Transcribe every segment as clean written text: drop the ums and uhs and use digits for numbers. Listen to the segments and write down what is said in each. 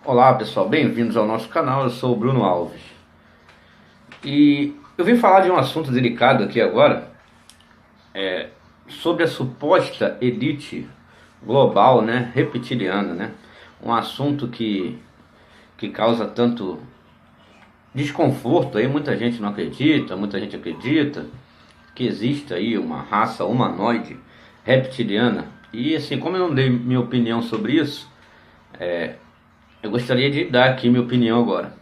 Olá pessoal, bem-vindos ao nosso canal, eu sou o Bruno Alves. E eu vim falar de um assunto delicado aqui agora, sobre a suposta elite global, reptiliana, um assunto que causa tanto desconforto, aí muita gente não acredita, muita gente acredita que existe aí uma raça humanoide reptiliana. E assim, como eu não dei minha opinião sobre isso, eu gostaria de dar aqui minha opinião agora.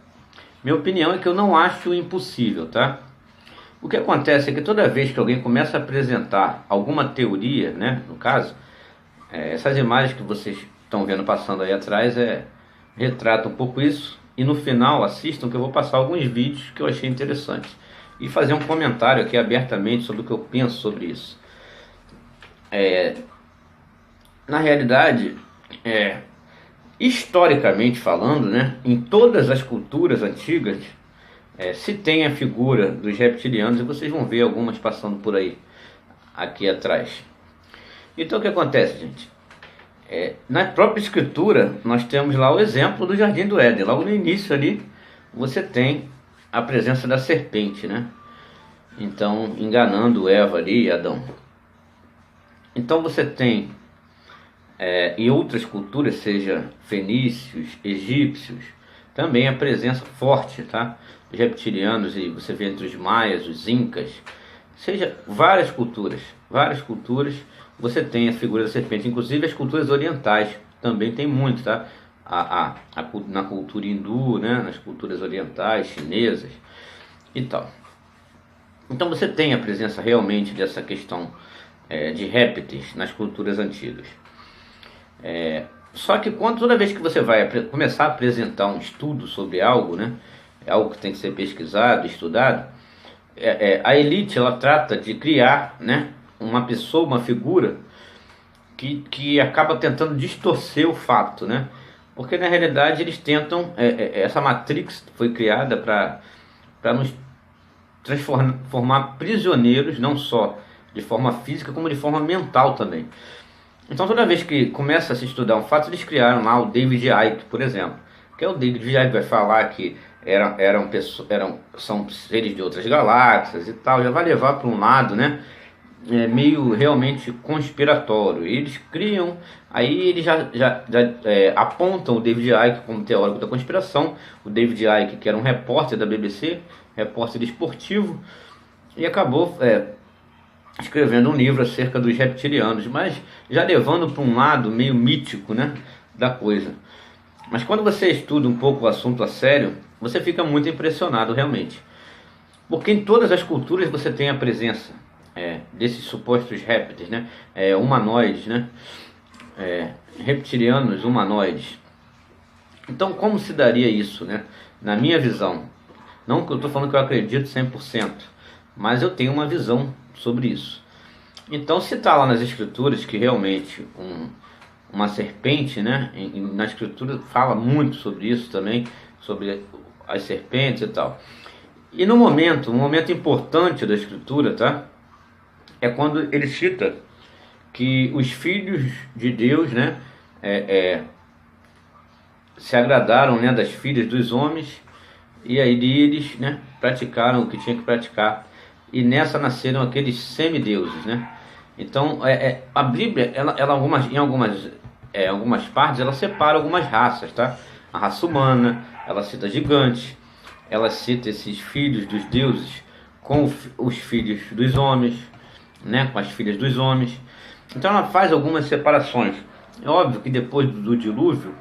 Minha opinião é que eu não acho impossível, tá? O que acontece é que toda vez que alguém começa a apresentar alguma teoria, no caso, essas imagens que vocês estão vendo passando aí atrás retratam um pouco isso. E no final assistam que eu vou passar alguns vídeos que eu achei interessantes e fazer um comentário aqui abertamente sobre o que eu penso sobre isso. Na realidade, historicamente falando, em todas as culturas antigas, se tem a figura dos reptilianos, e vocês vão ver algumas passando por aí, aqui atrás. Então o que acontece, gente? Na própria escritura, nós temos lá o exemplo do Jardim do Éden. Logo no início ali, você tem a presença da serpente, Então, enganando Eva ali e Adão. Então você tem em outras culturas, seja fenícios, egípcios, também a presença forte, de reptilianos, e você vê entre os maias, os incas, seja várias culturas, você tem a figura da serpente. Inclusive as culturas orientais também tem muito, na cultura hindu, nas culturas orientais, chinesas e tal. Então você tem a presença realmente dessa questão de répteis nas culturas antigas. Só que toda vez que você vai começar a apresentar um estudo sobre algo, é algo que tem que ser pesquisado, estudado, a elite ela trata de criar, uma pessoa, uma figura que acaba tentando distorcer o fato, porque na realidade eles tentam, essa Matrix foi criada para nos transformar prisioneiros, não só de forma física como de forma mental também. Então toda vez que começa a se estudar um fato, eles criaram lá o David Icke, por exemplo, que é o David Icke vai falar que são seres de outras galáxias e tal, já vai levar para um lado, meio realmente conspiratório. E eles criam, aí eles já apontam o David Icke como teórico da conspiração, o David Icke que era um repórter da BBC, repórter esportivo, e acabou escrevendo um livro acerca dos reptilianos, mas já levando para um lado meio mítico, da coisa. Mas quando você estuda um pouco o assunto a sério, você fica muito impressionado realmente, porque em todas as culturas você tem a presença desses supostos répteis, humanoides, reptilianos humanoides. Então como se daria isso, na minha visão? Não que eu estou falando que eu acredito 100%, mas eu tenho uma visão sobre isso. Então se está lá nas escrituras que realmente uma serpente, na escritura fala muito sobre isso também, sobre as serpentes e tal. E um momento importante da escritura, é quando ele cita que os filhos de Deus, se agradaram, das filhas dos homens, e aí eles, praticaram o que tinha que praticar. E nessa nasceram aqueles semideuses, Então a Bíblia, em algumas partes, ela separa algumas raças, A raça humana, ela cita gigantes, ela cita esses filhos dos deuses com os filhos dos homens, com as filhas dos homens. Então ela faz algumas separações. É óbvio que depois do dilúvio,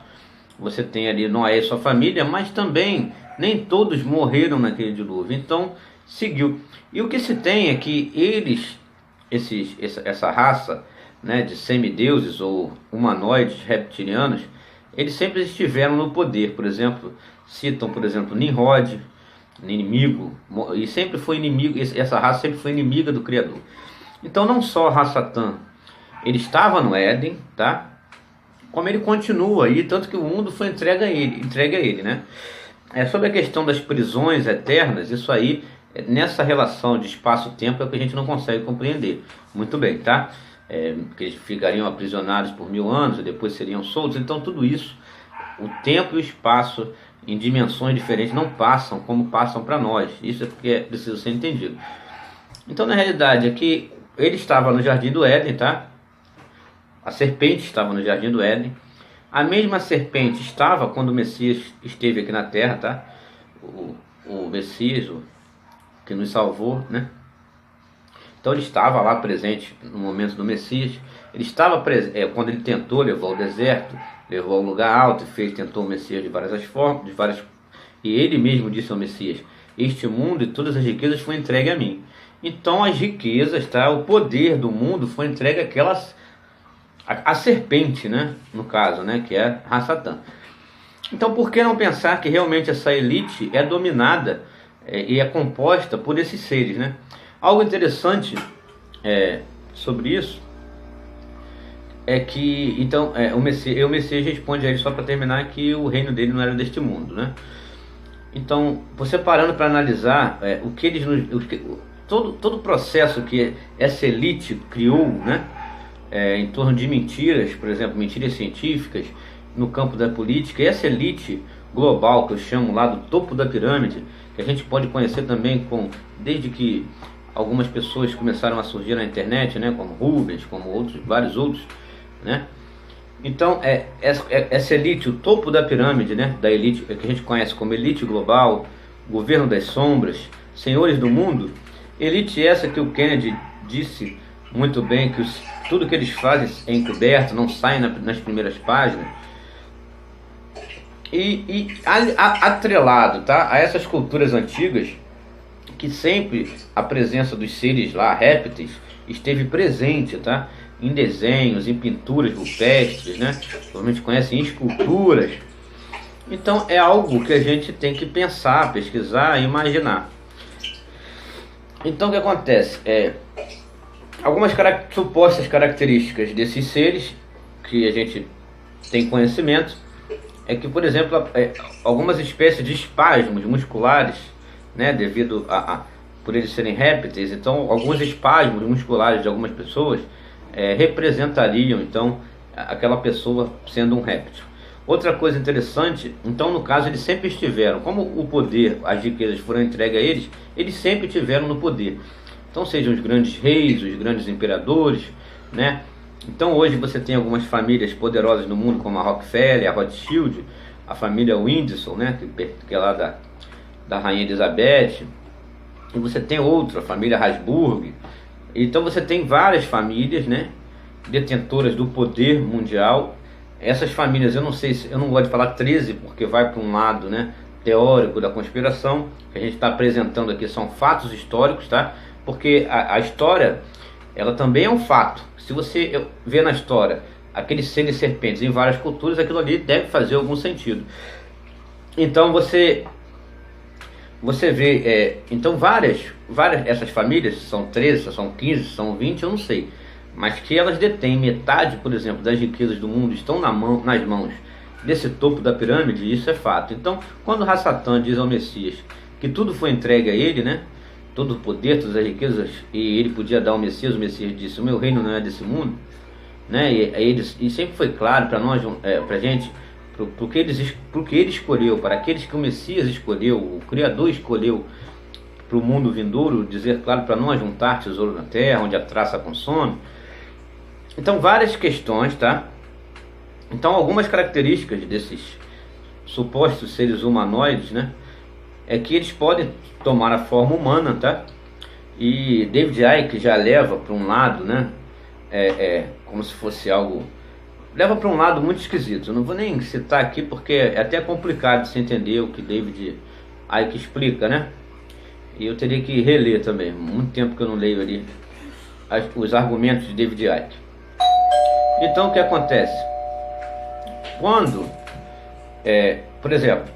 você tem ali Noé e sua família, mas também nem todos morreram naquele dilúvio. Então seguiu. E o que se tem é que essa raça, de semideuses ou humanoides reptilianos, eles sempre estiveram no poder. Por exemplo, citam, Nimrod, inimigo, e sempre foi inimigo, essa raça sempre foi inimiga do Criador. Então não só a raça Satã, ele estava no Éden, como ele continua aí, tanto que o mundo foi entregue a ele, Sobre a questão das prisões eternas, isso aí nessa relação de espaço-tempo é o que a gente não consegue compreender muito bem, tá? Que eles ficariam aprisionados por 1000 anos e depois seriam soltos. Então tudo isso, o tempo e o espaço em dimensões diferentes não passam como passam para nós. Isso é porque é preciso ser entendido. Então na realidade aqui ele estava no Jardim do Éden, tá? A serpente estava no Jardim do Éden. A mesma serpente estava quando o Messias esteve aqui na Terra, tá? O Messias, que nos salvou, né? Então ele estava lá presente no momento do Messias. Ele estava presente quando ele tentou, levou ao deserto, levou ao lugar alto e tentou o Messias de várias formas, e ele mesmo disse ao Messias: este mundo e todas as riquezas foi entregue a mim. Então as riquezas, tá? O poder do mundo foi entregue a serpente, né? No caso, né? Que é Satã. Então por que não pensar que realmente essa elite é dominada e é composta por esses seres, né? Algo interessante sobre isso é que então o Messias responde a ele, só para terminar, que o reino dele não era deste mundo, né? Então você parando para analisar o que eles todo o processo que essa elite criou, né? Em torno de mentiras, por exemplo, mentiras científicas no campo da política, e essa elite global que eu chamo lá do topo da pirâmide, que a gente pode conhecer também desde que algumas pessoas começaram a surgir na internet, né, como Rubens, como vários outros, né? Então essa elite, o topo da pirâmide, né, da elite que a gente conhece como elite global, governo das sombras, senhores do mundo, elite essa que o Kennedy disse muito bem, que tudo que eles fazem é encoberto, não sai nas primeiras páginas. E atrelado, tá, a essas culturas antigas, que sempre a presença dos seres lá, répteis, esteve presente, tá, em desenhos, em pinturas rupestres, né, provavelmente conhecem, em esculturas. Então é algo que a gente tem que pensar, pesquisar e imaginar. Então o que acontece? Algumas supostas características desses seres que a gente tem conhecimento é que, por exemplo, algumas espécies de espasmos musculares, né, devido por eles serem répteis, então alguns espasmos musculares de algumas pessoas representariam então aquela pessoa sendo um réptil. Outra coisa interessante, então no caso eles sempre estiveram, como o poder, as riquezas foram entregues a eles sempre tiveram no poder. Então sejam os grandes reis, os grandes imperadores, né? Então hoje você tem algumas famílias poderosas no mundo, como a Rockefeller, a Rothschild, a família Windsor, né? Que é lá da Rainha Elizabeth. E você tem outra, a família Habsburg. Então você tem várias famílias, né, detentoras do poder mundial. Essas famílias, eu não gosto de falar 13, porque vai para um lado, né, teórico da conspiração. Que a gente está apresentando aqui são fatos históricos, tá? Porque a história, ela também é um fato. Se você vê na história aqueles seres serpentes em várias culturas, aquilo ali deve fazer algum sentido. Então você vê, então várias essas famílias, são 13, são 15, são 20, eu não sei, mas que elas detêm metade, por exemplo, das riquezas do mundo, estão nas mãos desse topo da pirâmide, isso é fato. Então, quando Satã diz ao Messias que tudo foi entregue a ele, né, todo o poder, todas as riquezas, e ele podia dar ao Messias, o Messias disse: o meu reino não é desse mundo, né? E sempre foi claro para nós, para a gente, pro que ele escolheu, para aqueles que o Messias escolheu, o Criador escolheu para o mundo vindouro, dizer claro para nós: juntar tesouro na terra, onde a traça consome. Então várias questões, tá? Então algumas características desses supostos seres humanoides, né, é que eles podem tomar a forma humana, tá? E David Icke já leva para um lado, né, como se fosse algo, leva para um lado muito esquisito. Eu não vou nem citar aqui porque é até complicado de se entender o que David Icke explica, né? E eu teria que reler também, muito tempo que eu não leio ali os argumentos de David Icke. Então o que acontece? Quando, por exemplo,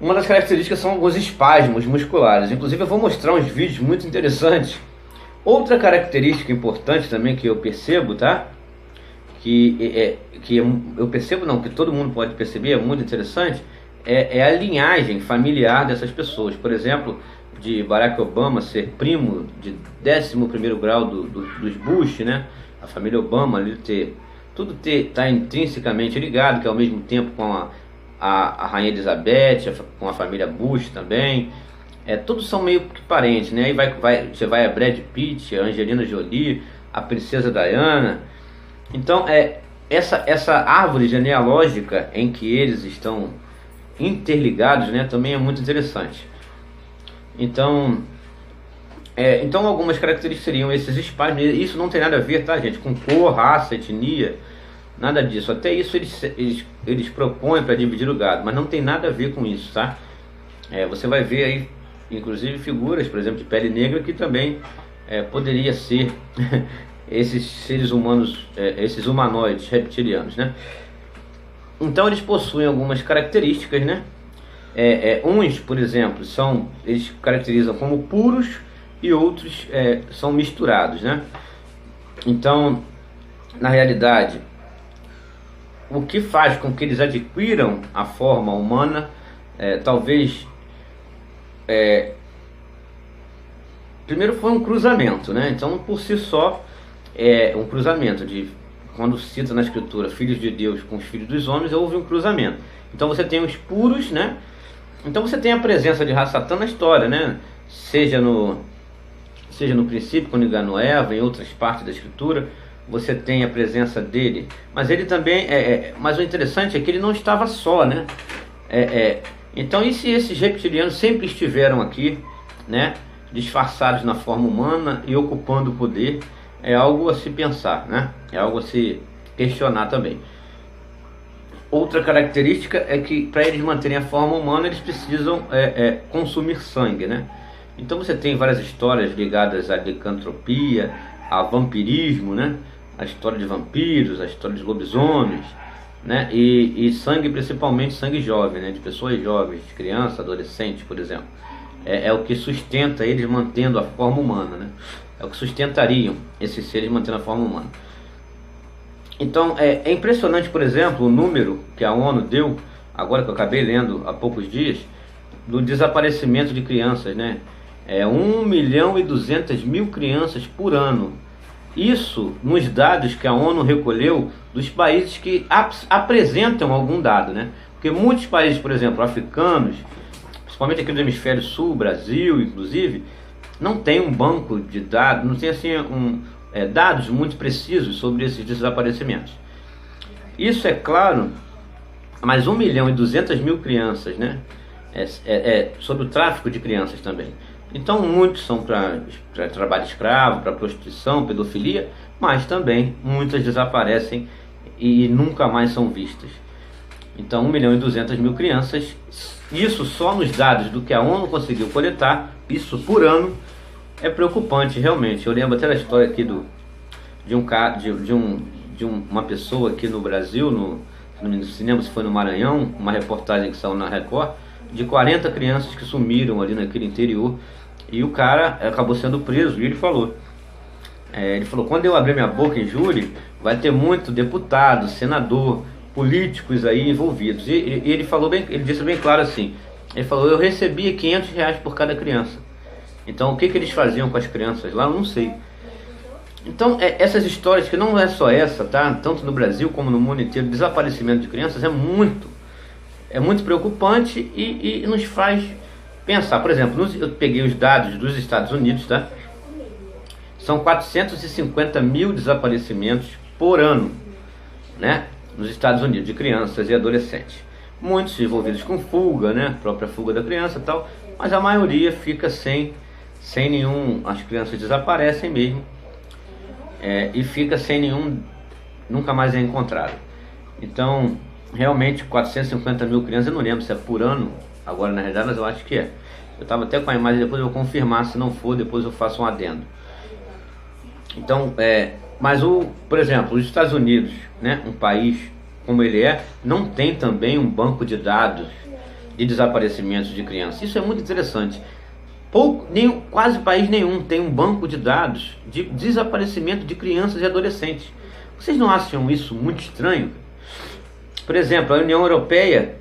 uma das características são alguns espasmos musculares. Inclusive eu vou mostrar uns vídeos muito interessantes. Outra característica importante também que eu percebo, tá? Que eu percebo não, que todo mundo pode perceber, é muito interessante, é a linhagem familiar dessas pessoas. Por exemplo, de Barack Obama ser primo de 11º grau dos Bush, né? A família Obama ali tá intrinsecamente ligado, que ao mesmo tempo com a Rainha Elizabeth, com a família Bush também. Todos são meio que parentes, né? Aí você vai a Brad Pitt, a Angelina Jolie, a Princesa Diana. Então, essa árvore genealógica em que eles estão interligados, né, também é muito interessante. Então, algumas características seriam esses espalhos. Isso não tem nada a ver, tá, gente, com cor, raça, etnia, nada disso. Até isso eles propõem para dividir o gado, mas não tem nada a ver com isso, tá? Você vai ver aí, inclusive, figuras, por exemplo, de pele negra, que também poderia ser esses seres humanos, esses humanoides reptilianos, né? Então eles possuem algumas características, né? Uns, por exemplo, eles caracterizam como puros e outros são misturados, né? Então, na realidade, o que faz com que eles adquiram a forma humana, talvez, primeiro foi um cruzamento, né? Então, por si só, um cruzamento quando cita na escritura filhos de Deus com os filhos dos homens, houve um cruzamento. Então você tem os puros, né? Então você tem a presença de Ra-Satã na história, né? Seja no princípio, quando enganou Eva, em outras partes da escritura, você tem a presença dele. Mas ele também, mas o interessante é que ele não estava só, né? Então, e se esses reptilianos sempre estiveram aqui, né? Disfarçados na forma humana e ocupando o poder? É algo a se pensar, né? É algo a se questionar também. Outra característica é que para eles manterem a forma humana, eles precisam consumir sangue, né? Então você tem várias histórias ligadas à licantropia, a vampirismo, né? A história de vampiros, a história de lobisomens, né? E sangue, principalmente sangue jovem, né? De pessoas jovens, de criança, adolescente, por exemplo. É o que sustenta eles mantendo a forma humana, né? É o que sustentariam esses seres mantendo a forma humana. Então, é impressionante, por exemplo, o número que a ONU deu, agora que eu acabei lendo há poucos dias, do desaparecimento de crianças, né? 1.200.000 crianças por ano. Isso nos dados que a ONU recolheu dos países que apresentam algum dado, né? Porque muitos países, por exemplo, africanos, principalmente aqui do hemisfério sul, Brasil, inclusive, não tem um banco de dados, não tem assim dados muito precisos sobre esses desaparecimentos. Isso é claro, mas 1.200.000 crianças, né? Sobre o tráfico de crianças também. Então muitos são para trabalho escravo, para prostituição, pedofilia, mas também muitas desaparecem e nunca mais são vistas. Então 1.200.000 crianças, isso só nos dados do que a ONU conseguiu coletar, isso por ano, é preocupante realmente. Eu lembro até da história aqui de uma pessoa aqui no Brasil, no cinema, se foi no Maranhão, uma reportagem que saiu na Record, de 40 crianças que sumiram ali naquele interior, e o cara acabou sendo preso. E ele falou, quando eu abrir minha boca em júri, vai ter muito deputado, senador, políticos aí envolvidos. E ele falou ele disse bem claro assim, ele falou, eu recebia R$500 por cada criança. Então o que eles faziam com as crianças lá, eu não sei. Então essas histórias, que não é só essa, tá? Tanto no Brasil como no mundo inteiro, desaparecimento de crianças é muito preocupante e nos faz pensar. Por exemplo, eu peguei os dados dos Estados Unidos, tá? São 450.000 desaparecimentos por ano, né? Nos Estados Unidos, de crianças e adolescentes. Muitos envolvidos com fuga, né? Própria fuga da criança e tal, mas a maioria fica sem nenhum, as crianças desaparecem mesmo, e fica sem nenhum, nunca mais é encontrado. Então, realmente 450.000 crianças, eu não lembro se é por ano, agora na realidade, mas eu acho que é. Eu estava até com a imagem, depois eu vou confirmar, se não for, depois eu faço um adendo. Então, mas por exemplo, os Estados Unidos, né, um país como ele não tem também um banco de dados de desaparecimentos de crianças. Isso é muito interessante. Quase país nenhum tem um banco de dados de desaparecimento de crianças e adolescentes. Vocês não acham isso muito estranho? Por exemplo, a União Europeia,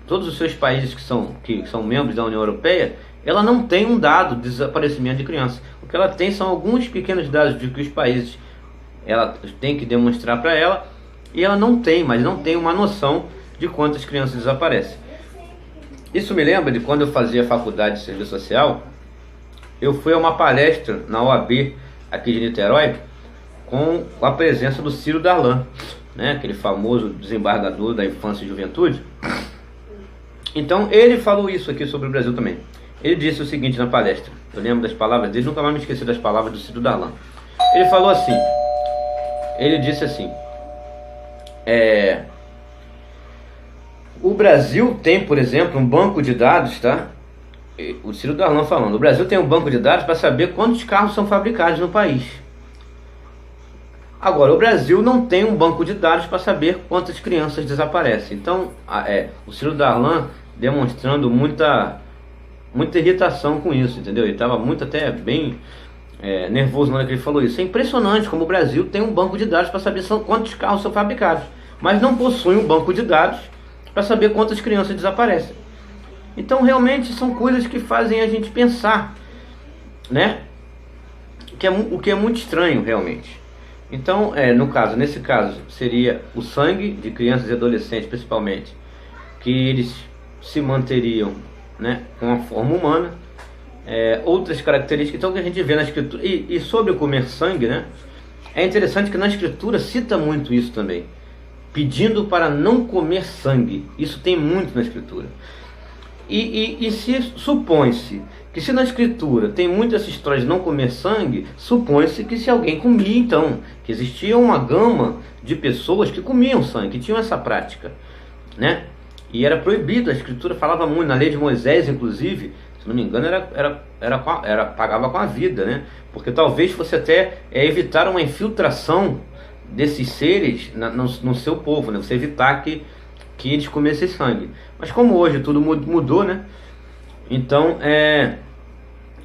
todos os seus países que são membros da União Europeia, ela não tem um dado de desaparecimento de crianças. O que ela tem são alguns pequenos dados de que os países ela tem que demonstrar para ela, e ela não tem, mas não tem uma noção de quantas crianças desaparecem. Isso me lembra de quando eu fazia faculdade de serviço social. Eu fui a uma palestra na OAB aqui de Niterói com a presença do Ciro Darlan, né, aquele famoso desembargador da infância e juventude. Então ele falou isso aqui sobre o Brasil também. Ele disse o seguinte na palestra, eu lembro das palavras dele, nunca mais me esqueci das palavras do Ciro Darlan. Ele falou assim, ele disse assim, o Brasil tem, por exemplo, um banco de dados, tá? O Ciro Darlan falando, o Brasil tem um banco de dados para saber quantos carros são fabricados no país. Agora, o Brasil não tem um banco de dados para saber quantas crianças desaparecem. Então, o Ciro Darlan demonstrando muita irritação com isso, entendeu? Ele estava muito até bem nervoso na hora que ele falou isso. É impressionante como o Brasil tem um banco de dados para saber quantos carros são fabricados, mas não possui um banco de dados para saber quantas crianças desaparecem. Então, realmente, são coisas que fazem a gente pensar, né? O que é muito estranho, realmente. Então, nesse caso, seria o sangue de crianças e adolescentes, principalmente, que eles se manteriam, né, com a forma humana. Outras características, então, que a gente vê na escritura, e sobre comer sangue, né, é interessante que na escritura cita muito isso também, pedindo para não comer sangue. Isso tem muito na escritura. E se supõe-se que se na escritura tem muito essa história de não comer sangue, supõe-se que se alguém comia, então, que existia uma gama de pessoas que comiam sangue, que tinham essa prática, né? E era proibido, a escritura falava muito, na lei de Moisés, inclusive, se não me engano, pagava com a vida, né? Porque talvez fosse até evitar uma infiltração desses seres no seu povo, né? Você evitar que eles comessem sangue. Mas como hoje tudo mudou, né? Então,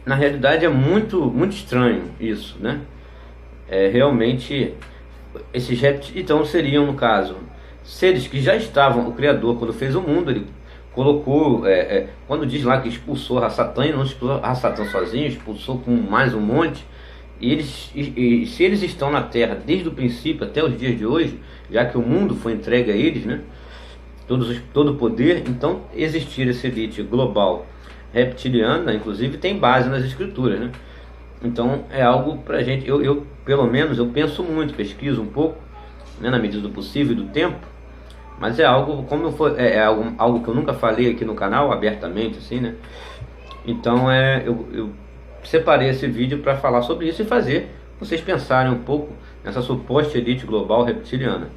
na realidade é muito estranho isso, né? Realmente, esses répteis, então, seriam, no caso, seres que já estavam, o Criador, quando fez o mundo, ele colocou, quando diz lá que expulsou a Satã, e não expulsou a Satã sozinho, expulsou com mais um monte, e se eles estão na Terra desde o princípio até os dias de hoje, já que o mundo foi entregue a eles, né? Todo o poder, então existir essa elite global reptiliana, inclusive, tem base nas escrituras, né? Então é algo pra gente, eu pelo menos eu penso muito, pesquiso um pouco, né, na medida do possível e do tempo, mas é algo, como algo que eu nunca falei aqui no canal abertamente, assim, né? Então eu separei esse vídeo para falar sobre isso e fazer vocês pensarem um pouco nessa suposta elite global reptiliana.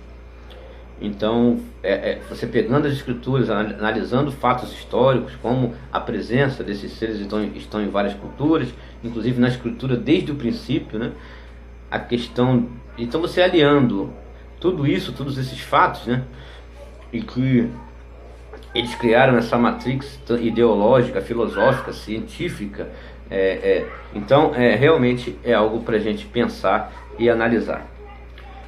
Então, você pegando as escrituras, analisando fatos históricos, como a presença desses seres estão em várias culturas, inclusive na escritura desde o princípio, né? A questão, então você aliando tudo isso, todos esses fatos, né? E que eles criaram essa matrix ideológica, filosófica, científica, então realmente é algo para a gente pensar e analisar.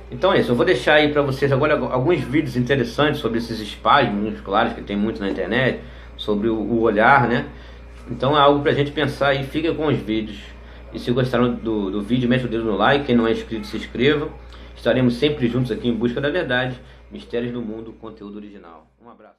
Então é isso, eu vou deixar aí para vocês agora alguns vídeos interessantes sobre esses espasmos musculares que tem muito na internet, sobre o olhar, né? Então é algo para a gente pensar e fica com os vídeos. E se gostaram do vídeo, mete o dedo no like, quem não é inscrito se inscreva. Estaremos sempre juntos aqui em busca da verdade, mistérios do mundo, conteúdo original. Um abraço.